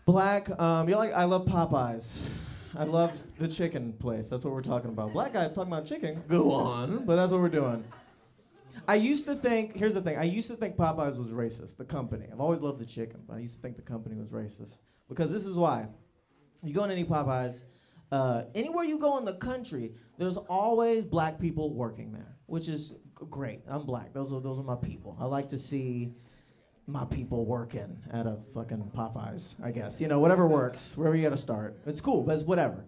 Black, you're like, I love Popeyes. I love the chicken place. That's what we're talking about. Black guy talking about chicken. Go on. But that's what we're doing. I used to think, here's the thing, I used to think Popeyes was racist, the company. I've always loved the chicken, but I used to think the company was racist. Because this is why. You go in any Popeyes, anywhere you go in the country, there's always black people working there, which is great. I'm black. Those are my people. I like to see my people working at a fucking Popeyes, I guess. You know, whatever works, wherever you gotta start. It's cool, but it's whatever.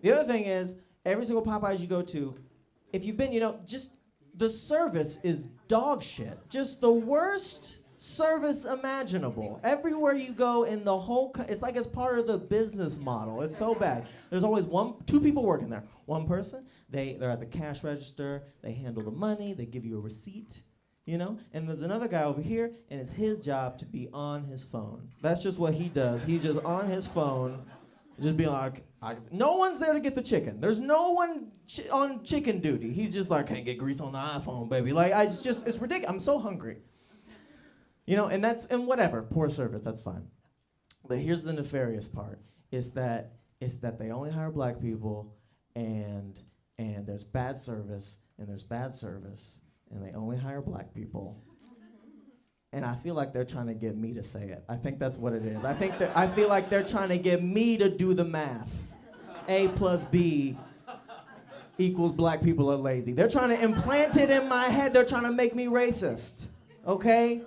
The other thing is, every single Popeyes you go to, if you've been, just the service is dog shit. Just the worst service imaginable. Everywhere you go in the whole, it's like it's part of the business model. It's so bad. There's always two people working there. One person, they're at the cash register, they handle the money, they give you a receipt. And there's another guy over here, and it's his job to be on his phone. That's just what he does. He's just on his phone, just being like, no one's there to get the chicken. There's no one on chicken duty. He's just like, can't get grease on the iPhone, baby. Like, it's ridiculous. I'm so hungry. And whatever, poor service, that's fine. But here's the nefarious part, is that they only hire black people, and there's bad service, and there's bad service, and they only hire black people. And I feel like they're trying to get me to say it. I think that's what it is. I feel like they're trying to get me to do the math. A plus B equals black people are lazy. They're trying to implant it in my head. They're trying to make me racist, okay?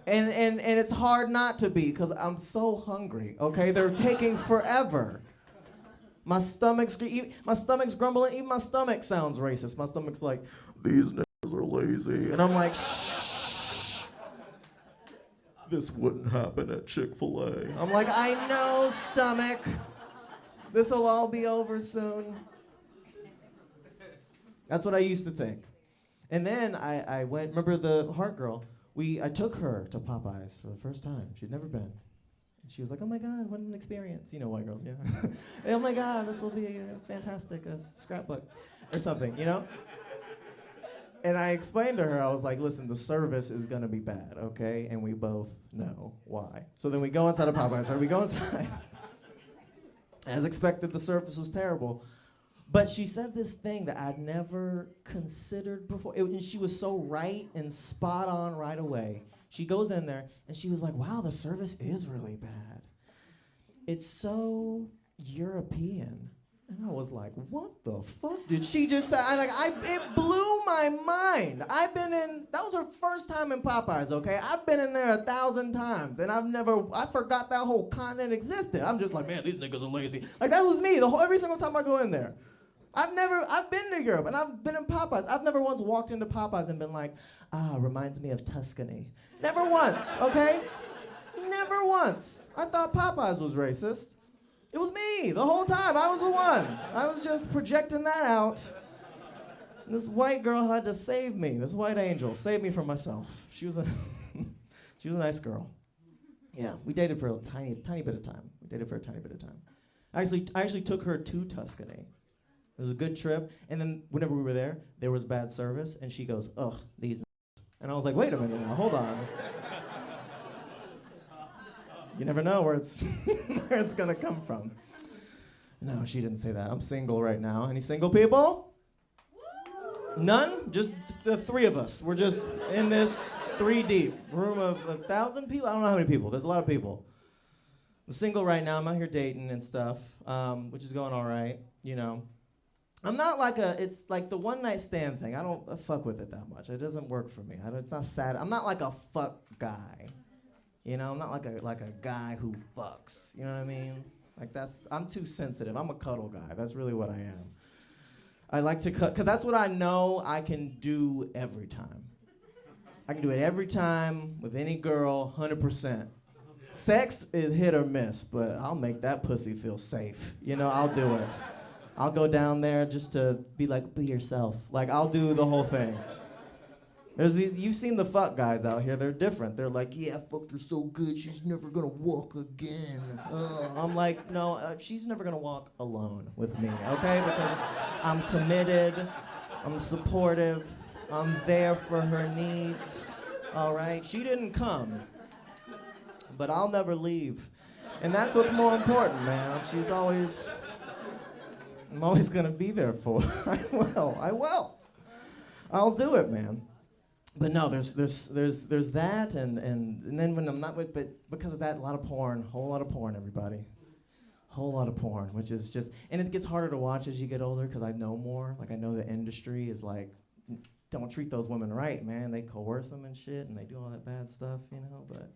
And it's hard not to be, because I'm so hungry, okay? They're taking forever. My stomach's grumbling. Even my stomach sounds racist. My stomach's like, these are lazy. And I'm like, shh. This wouldn't happen at Chick-fil-A. I'm like, I know, stomach. This'll all be over soon. That's what I used to think. And then I went, remember the Heart Girl? I took her to Popeyes for the first time. She'd never been. And she was like, oh my God, what an experience. You know white girls, yeah. Oh my God, this will be fantastic, a scrapbook or something, And I explained to her, I was like, listen, the service is gonna be bad, okay? And we both know why. So then we go inside of Popeyes, right? We go inside. As expected, the service was terrible. But she said this thing that I'd never considered before. And she was so right and spot on right away. She goes in there and she was like, wow, the service is really bad. It's so European. And I was like, what the fuck did she just say? It blew my mind. That was her first time in Popeyes, okay? I've been in there 1,000 times, and I forgot that whole continent existed. I'm just like, man, these niggas are lazy. Like, that was me every single time I go in there. I've been to Europe, and I've been in Popeyes. I've never once walked into Popeyes and been like, reminds me of Tuscany. Never once, okay? Never once. I thought Popeyes was racist. It was me the whole time. I was the one. I was just projecting that out. And this white girl had to save me. This white angel saved me from myself. She was a nice girl. Yeah, we dated for a tiny bit of time. I actually took her to Tuscany. It was a good trip. And then whenever we were there was bad service, and she goes, ugh, these. And I was like, wait a minute now, hold on. You never know where it's gonna come from. No, she didn't say that. I'm single right now. Any single people? None? Just the three of us. We're just in this 3 deep room of 1,000 people. I don't know how many people. There's a lot of people. I'm single right now. I'm out here dating and stuff, which is going all right. I'm not it's like the one night stand thing. I don't fuck with it that much. It doesn't work for me. It's not sad. I'm not like a fuck guy. I'm not like a guy who fucks. You know what I mean? I'm too sensitive. I'm a cuddle guy. That's really what I am. I like to cut, because that's what I know I can do every time. I can do it every time with any girl, 100%. Sex is hit or miss, but I'll make that pussy feel safe. I'll do it. I'll go down there just to be like, be yourself. Like, I'll do the whole thing. You've seen the fuck guys out here. They're different. They're like, yeah, I fucked her so good, she's never gonna walk again. I'm like, no, she's never gonna walk alone with me, okay? Because I'm committed, I'm supportive, I'm there for her needs, all right? She didn't come, but I'll never leave. And that's what's more important, man. I'm always gonna be there for her. I will. I'll do it, man. But no, there's that, and then when I'm not with, but because of that, a lot of porn, whole lot of porn, everybody. Whole lot of porn, which is just, and it gets harder to watch as you get older because I know more. Like I know the industry is like, don't treat those women right, man. They coerce them and shit, and they do all that bad stuff, you know. But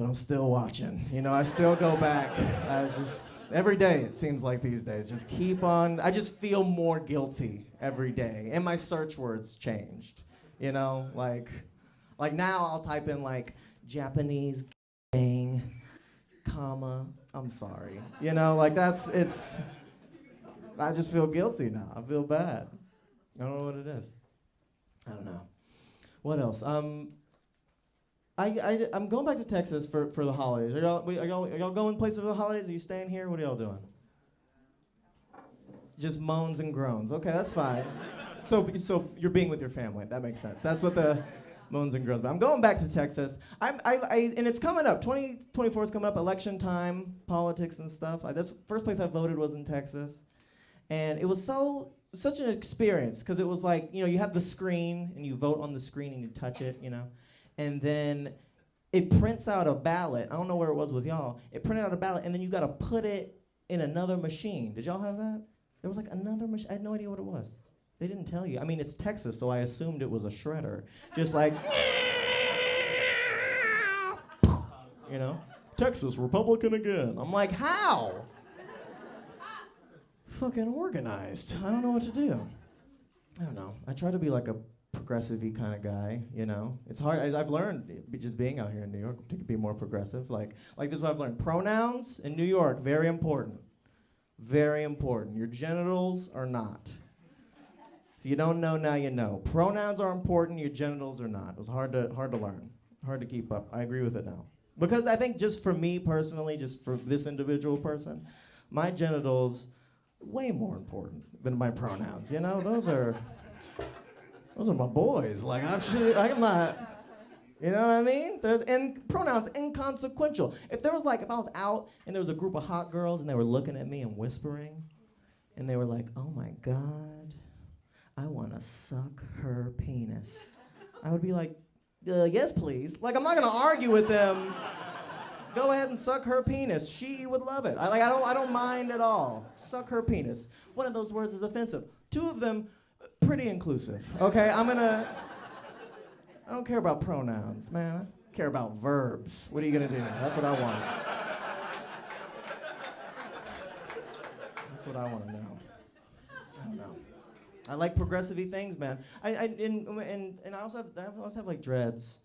I'm still watching. You know, I still go back. I just every day it seems like these days. Just keep on. I just feel more guilty every day, and my search words changed. You know, like now I'll type in like Japanese gang, comma, I'm sorry. You know, like I just feel guilty now. I feel bad. I don't know what it is. I don't know. What else? I'm going back to Texas for the holidays. Are y'all going places for the holidays? Are you staying here? What are y'all doing? Just moans and groans. Okay, that's fine. So you're being with your family. That makes sense. That's what the moans and groans. But I'm going back to Texas. And it's coming up. 2024 is coming up. Election time, politics and stuff. That's first place I voted was in Texas, and it was such an experience because it was like, you know, you have the screen and you vote on the screen and you touch it, you know, and then it prints out a ballot. I don't know where it was with y'all. It printed out a ballot, and then you got to put it in another machine. Did y'all have that? There was like another machine. I had no idea what it was. They didn't tell you. I mean, it's Texas, so I assumed it was a shredder. Just like, you know, Texas, Republican again. I'm like, how? Fucking organized. I don't know what to do. I don't know. I try to be like a progressive-y kind of guy, you know. It's hard. I've learned, just being out here in New York, to be more progressive. Like this is what I've learned. Pronouns in New York, very important. Very important. Your genitals are not. If you don't know, now you know. Pronouns are important, your genitals are not. It was hard to learn, hard to keep up. I agree with it now. Because I think just for me personally, just for this individual person, my genitals, way more important than my pronouns, you know? Those are my boys. Like, I'm not, you know what I mean? And pronouns, inconsequential. If I was out and there was a group of hot girls and they were looking at me and whispering, and they were like, oh my God, I want to suck her penis. I would be like, yes, please. Like, I'm not going to argue with them. Go ahead and suck her penis. She would love it. I don't mind at all. Suck her penis. One of those words is offensive. Two of them, pretty inclusive. Okay, I don't care about pronouns, man. I care about verbs. What are you going to do? That's what I want. That's what I want to know. I don't know. I like progressive-y things, man. And I also have like dreads,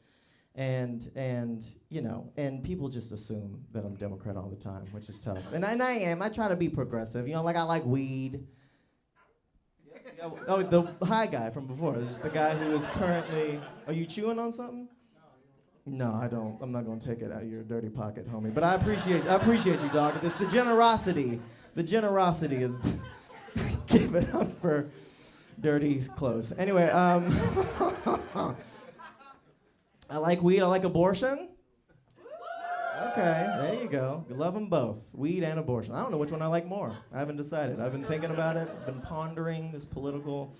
and you know, and people just assume that I'm Democrat all the time, which is tough. And I am. I try to be progressive. You know, like I like weed. Oh, the high guy from before. It's just the guy who is currently. Are you chewing on something? No, I don't. I'm not gonna take it out of your dirty pocket, homie. But I appreciate you, dog. It's the generosity. The generosity is. Give it up for. Dirty clothes. Anyway, I like weed. I like abortion. Okay, there you go. You love them both, weed and abortion. I don't know which one I like more. I haven't decided. I've been thinking about it. Been pondering this political,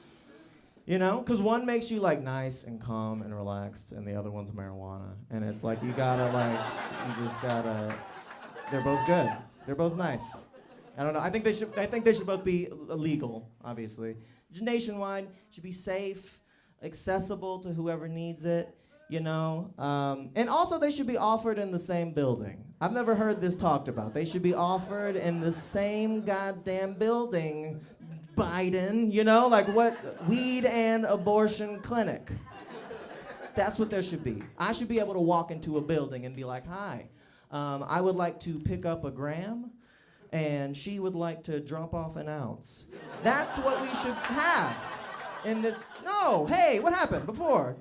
you know, because one makes you like nice and calm and relaxed, and the other one's marijuana. And it's like you just gotta. They're both good. They're both nice. I don't know. I think they should both be illegal, obviously. Nationwide, should be safe, accessible to whoever needs it, you know. And also they should be offered in the same building. I've never heard this talked about. They should be offered in the same goddamn building, Biden, you know, like what, weed and abortion clinic. That's what there should be. I should be able to walk into a building and be like, hi, I would like to pick up a gram. And she would like to drop off an ounce. That's what we should have in this. No, hey, what happened before?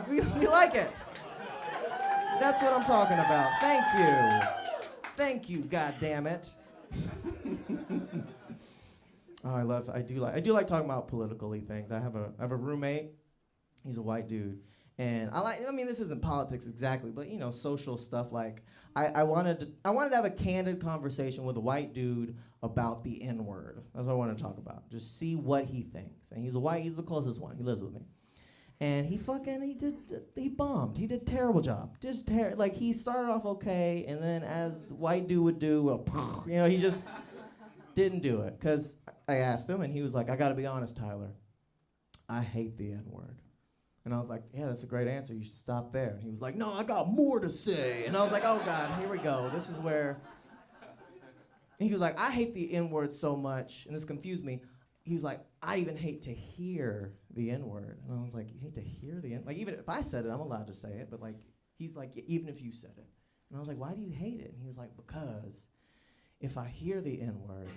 We like it. That's what I'm talking about. Thank you. Thank you, goddammit. I do like talking about politically things. I have a roommate. He's a white dude. And I mean, this isn't politics exactly, but you know, social stuff. Like, I wanted to have a candid conversation with a white dude about the N-word. That's what I want to talk about. Just see what he thinks. And he's the closest one. He lives with me. And he bombed. He did a terrible job. Like, he started off okay, and then as the white dude would do, you know, he just didn't do it. Because I asked him, and he was like, I gotta be honest, Tyler. I hate the N-word. And I was like, yeah, that's a great answer. You should stop there. And he was like, no, I got more to say. And I was like, oh, God, here we go. This is where... And he was like, I hate the N-word so much. And this confused me. He was like, I even hate to hear the N-word. And I was like, you hate to hear the N-word? Like, even if I said it, I'm allowed to say it. But, like, he's like, even if you said it. And I was like, why do you hate it? And he was like, because if I hear the N-word,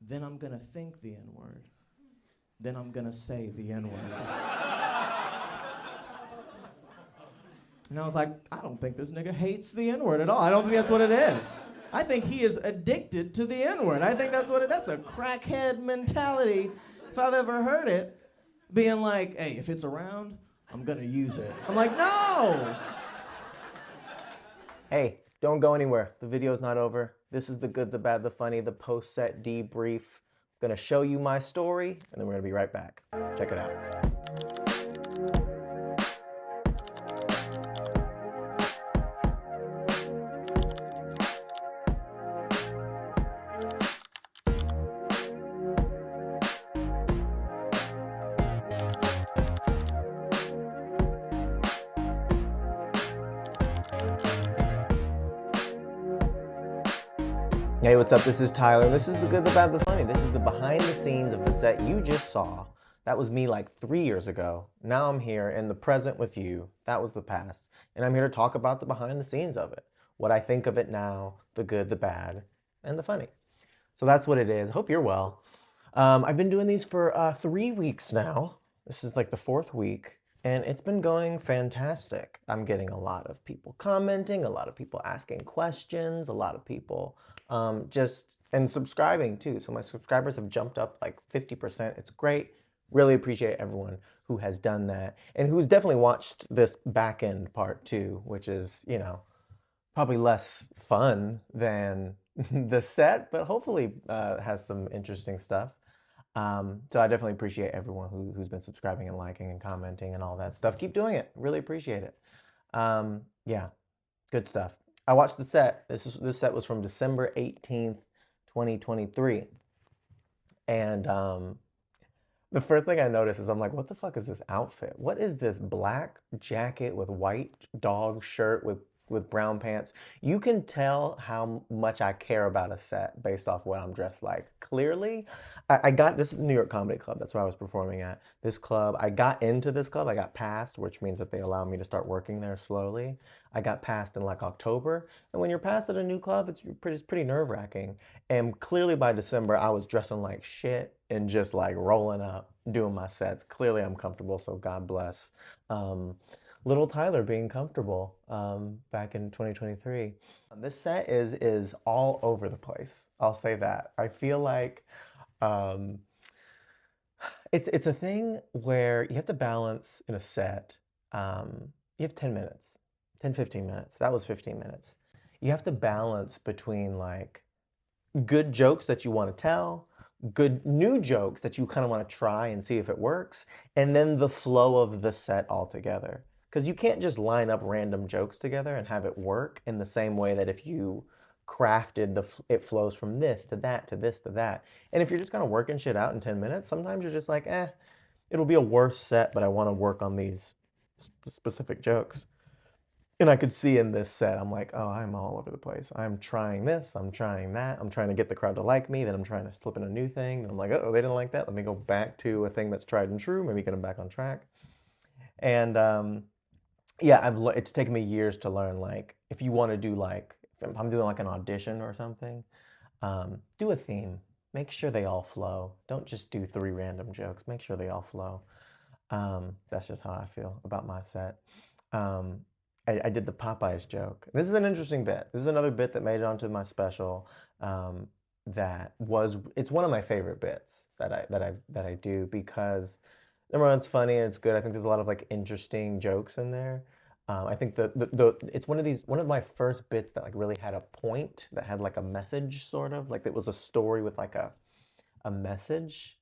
then I'm going to think the N-word. Then I'm going to say the N-word. And I was like, I don't think this nigga hates the N-word at all. I don't think that's what it is. I think he is addicted to the N-word. I think that's that's a crackhead mentality, if I've ever heard it, being like, hey, if it's around, I'm gonna use it. I'm like, no! Hey, don't go anywhere. The video's not over. This is the good, the bad, the funny, the post-set debrief. I'm gonna show you my story, and then we're gonna be right back. Check it out. Hey, what's up? This is Tyler. This is the good, the bad, the funny. This is the behind the scenes of the set you just saw. That was me like 3 years ago. Now I'm here in the present with you. That was the past. And I'm here to talk about the behind the scenes of it. What I think of it now, the good, the bad, and the funny. So that's what it is. Hope you're well. I've been doing these for 3 weeks now. This is like the 4th week. And it's been going fantastic. I'm getting a lot of people commenting, a lot of people asking questions, a lot of people and subscribing too. So my subscribers have jumped up like 50%. It's great. Really appreciate everyone who has done that and who's definitely watched this back end part too, which is, you know, probably less fun than the set, but hopefully has some interesting stuff. So I definitely appreciate everyone who's been subscribing and liking and commenting and all that stuff. Keep doing it. Really appreciate it. Yeah, good stuff. I watched the set. This set was from December 18th, 2023. And the first thing I noticed is I'm like, what the fuck is this outfit? What is this black jacket with white dog shirt with brown pants? You can tell how much I care about a set based off what I'm dressed like. Clearly, this is the New York Comedy Club. That's where I was performing at. This club, I got into this club. I got passed, which means that they allow me to start working there slowly. I got passed in like October. And when you're passed at a new club, it's pretty nerve-wracking. And clearly by December, I was dressing like shit and just like rolling up, doing my sets. Clearly I'm comfortable, so God bless. Little Tyler being comfortable back in 2023. This set is all over the place. I'll say that. I feel like it's a thing where you have to balance in a set. You have 10 minutes, 15 minutes. That was 15 minutes. You have to balance between like good jokes that you want to tell, good new jokes that you kind of want to try and see if it works, and then the flow of the set altogether. Because you can't just line up random jokes together and have it work in the same way that if you crafted it flows from this to that to this to that. And if you're just kind of working shit out in 10 minutes, sometimes you're just like, it'll be a worse set, but I want to work on these specific jokes. And I could see in this set, I'm like, oh, I'm all over the place. I'm trying this, I'm trying that, I'm trying to get the crowd to like me, then I'm trying to slip in a new thing, and I'm like, oh, they didn't like that, let me go back to a thing that's tried and true, maybe get them back on track. And yeah, it's taken me years to learn, like, if you want to do like, if I'm doing like an audition or something, do a theme. Make sure they all flow. Don't just do 3 random jokes. Make sure they all flow. That's just how I feel about my set. I did the Popeyes joke. This is an interesting bit. This is another bit that made it onto my special. It's one of my favorite bits that I do because Number one, it's funny and it's good. I think there's a lot of like interesting jokes in there. I think it's one of my first bits that like really had a point that had like a message sort of like it was a story with like a message,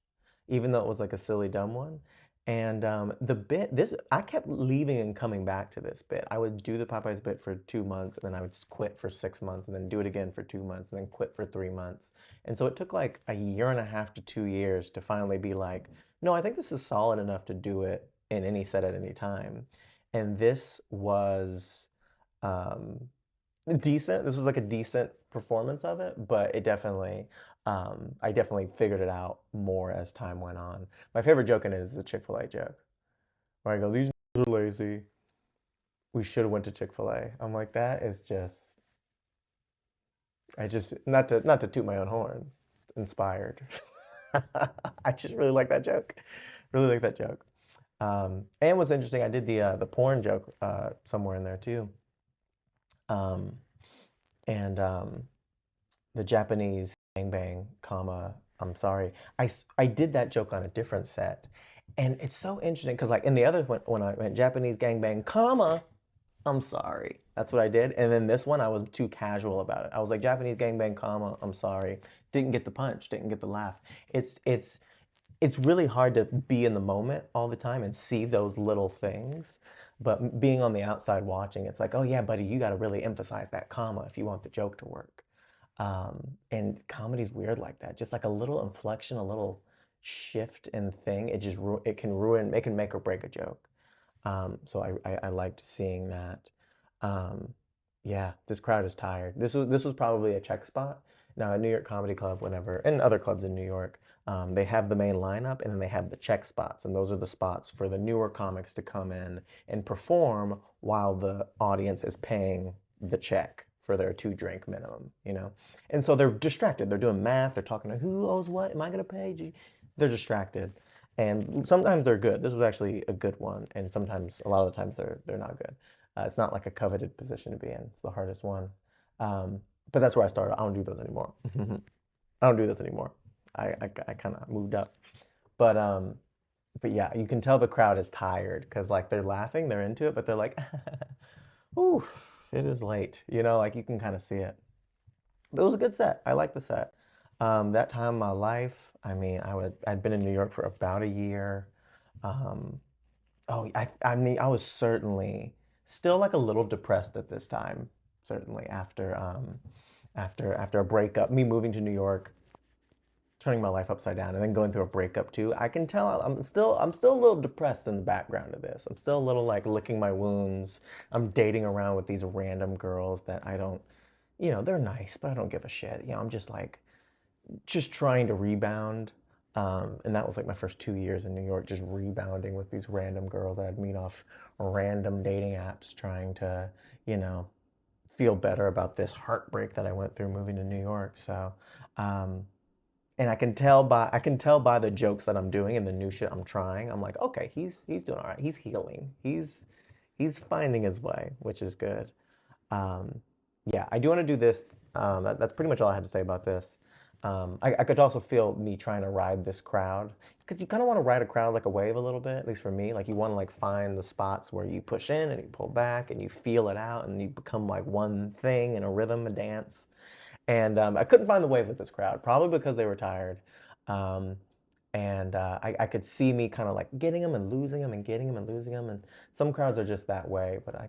even though it was like a silly dumb one. And the bit this I kept leaving and coming back to this bit. I would do the Popeyes bit for 2 months and then I would quit for 6 months and then do it again for 2 months and then quit for 3 months. And so it took like a year and a half to 2 years to finally be like, no, I think this is solid enough to do it in any set at any time. And this was um, decent. This was like a decent performance of it, but I definitely figured it out more as time went on. My favorite joke in it is the Chick-fil-A joke, where I go, "These are lazy. We should have went to Chick-fil-A." I'm like, that is just, I just not to toot my own horn, inspired. I just really like that joke. Really like that joke. And what's interesting, I did the porn joke somewhere in there too. Um, and the Japanese gangbang, comma, I'm sorry. I did that joke on a different set. And it's so interesting because like in the others when I went Japanese gangbang, comma, I'm sorry. That's what I did. And then this one I was too casual about it. I was like Japanese gangbang, comma, I'm sorry. Didn't get the punch, didn't get the laugh. It's it's it's really hard to be in the moment all the time and see those little things. But being on the outside watching, it's like, oh yeah, buddy, you got to really emphasize that comma if you want the joke to work. And comedy's weird like that. Just like a little inflection, a little shift in thing, it can ruin, it can make or break a joke. So I liked seeing that. Um, yeah, this crowd is tired. This was probably a check spot. Now at New York Comedy Club, whenever, and other clubs in New York, they have the main lineup and then they have the check spots, and those are the spots for the newer comics to come in and perform while the audience is paying the check for their 2 drink minimum, you know? And so they're distracted. They're doing math. They're talking to who owes what? Am I gonna pay? They're distracted. And sometimes they're good. This was actually a good one, and sometimes, a lot of the times, they're not good. It's not like a coveted position to be in. It's the hardest one. Um, but that's where I started. I don't do those anymore. I don't do this anymore. I kind of moved up. But um, but yeah, you can tell the crowd is tired because like they're laughing, they're into it, but they're like, "Ooh, it is late." You know, like you can kind of see it. But it was a good set. I like the set. That time in my life, I mean, I'd been in New York for about a year. Um, oh, I mean, I was certainly still like a little depressed at this time. Certainly after a breakup, me moving to New York, turning my life upside down, and then going through a breakup too. I can tell I'm still a little depressed in the background of this. I'm still a little like licking my wounds. I'm dating around with these random girls that I don't, they're nice, but I don't give a shit. I'm just like just trying to rebound. And that was like my first 2 years in New York, just rebounding with these random girls that I'd meet off random dating apps, trying to, you know, feel better about this heartbreak that I went through moving to New York. So, um, and I can tell by the jokes that I'm doing and the new shit I'm trying. I'm like, okay, he's doing all right. He's healing. He's finding his way, which is good. Um, yeah, I do want to do this. That's pretty much all I had to say about this. I could also feel me trying to ride this crowd because you kind of want to ride a crowd like a wave a little bit, at least for me. Like you want to like find the spots where you push in and you pull back and you feel it out and you become like one thing in a rhythm, a dance. And I couldn't find the wave with this crowd, probably because they were tired. Um, and I could see me kind of like getting them and losing them and getting them and losing them. And some crowds are just that way, but I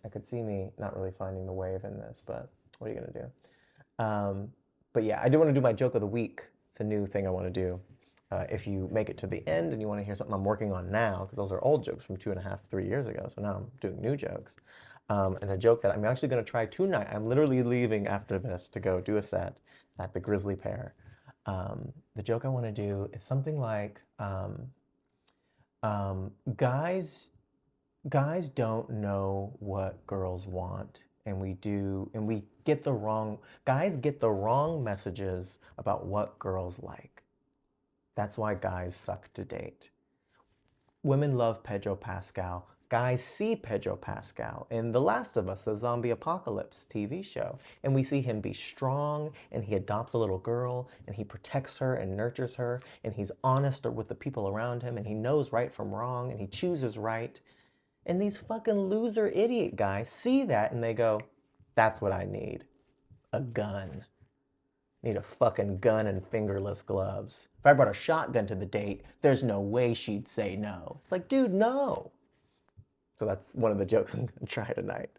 could see me not really finding the wave in this. But what are you gonna do? But yeah, I do want to do my joke of the week. It's a new thing I want to do. If you make it to the end and you want to hear something I'm working on now, because those are old jokes from 2.5, 3 years ago. So now I'm doing new jokes. And a joke that I'm actually going to try tonight. I'm literally leaving after this to go do a set at the Grizzly Pear. The joke I want to do is something like um, guys guys don't know what girls want, and we get the wrong guys get the wrong messages about what girls like. That's why guys suck to date. Women love Pedro Pascal. Guys see Pedro Pascal in The Last of Us, the zombie apocalypse TV show, and we see him be strong, and he adopts a little girl, and he protects her and nurtures her, and he's honest with the people around him, and he knows right from wrong, and he chooses right. And these fucking loser idiot guys see that and they go, that's what I need. A gun. Need a fucking gun and fingerless gloves. If I brought a shotgun to the date, there's no way she'd say no. It's like, dude, no. So that's one of the jokes I'm gonna try tonight.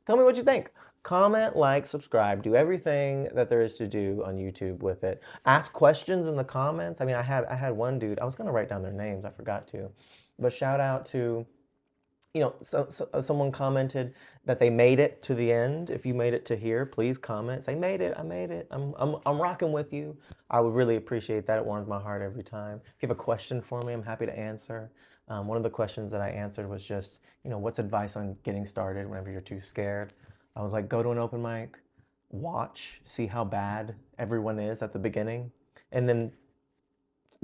Tell me what you think. Comment, like, subscribe, do everything that there is to do on YouTube with it. Ask questions in the comments. I mean, I had one dude, I was gonna write down their names, I forgot to. But shout out to, you know, someone commented that they made it to the end. If you made it to here, please comment. Say, made it, I made it. I'm rocking with you. I would really appreciate that. It warms my heart every time. If you have a question for me, I'm happy to answer. One of the questions that I answered was just, you know, what's advice on getting started whenever you're too scared? I was like, go to an open mic, watch, see how bad everyone is at the beginning, and then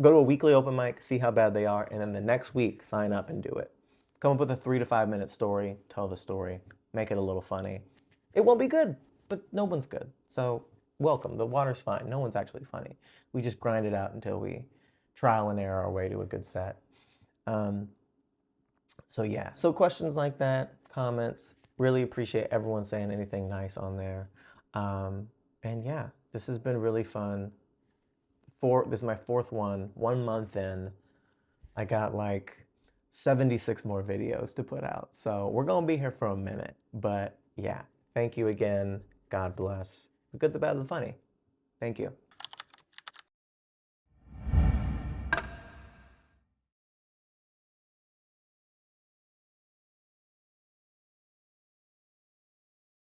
go to a weekly open mic, see how bad they are, and then the next week, sign up and do it. Come up with a 3 to 5 minute story, tell the story, make it a little funny. It won't be good, but no one's good. So welcome, the water's fine. No one's actually funny. We just grind it out until we trial and error our way to a good set. So yeah, so questions like that, comments, really appreciate everyone saying anything nice on there. And yeah, this has been really fun. This is my 4th one, 1 month in. I got like 76 more videos to put out. So we're gonna be here for a minute, but yeah, thank you again. God bless. The good, the bad, the funny. Thank you.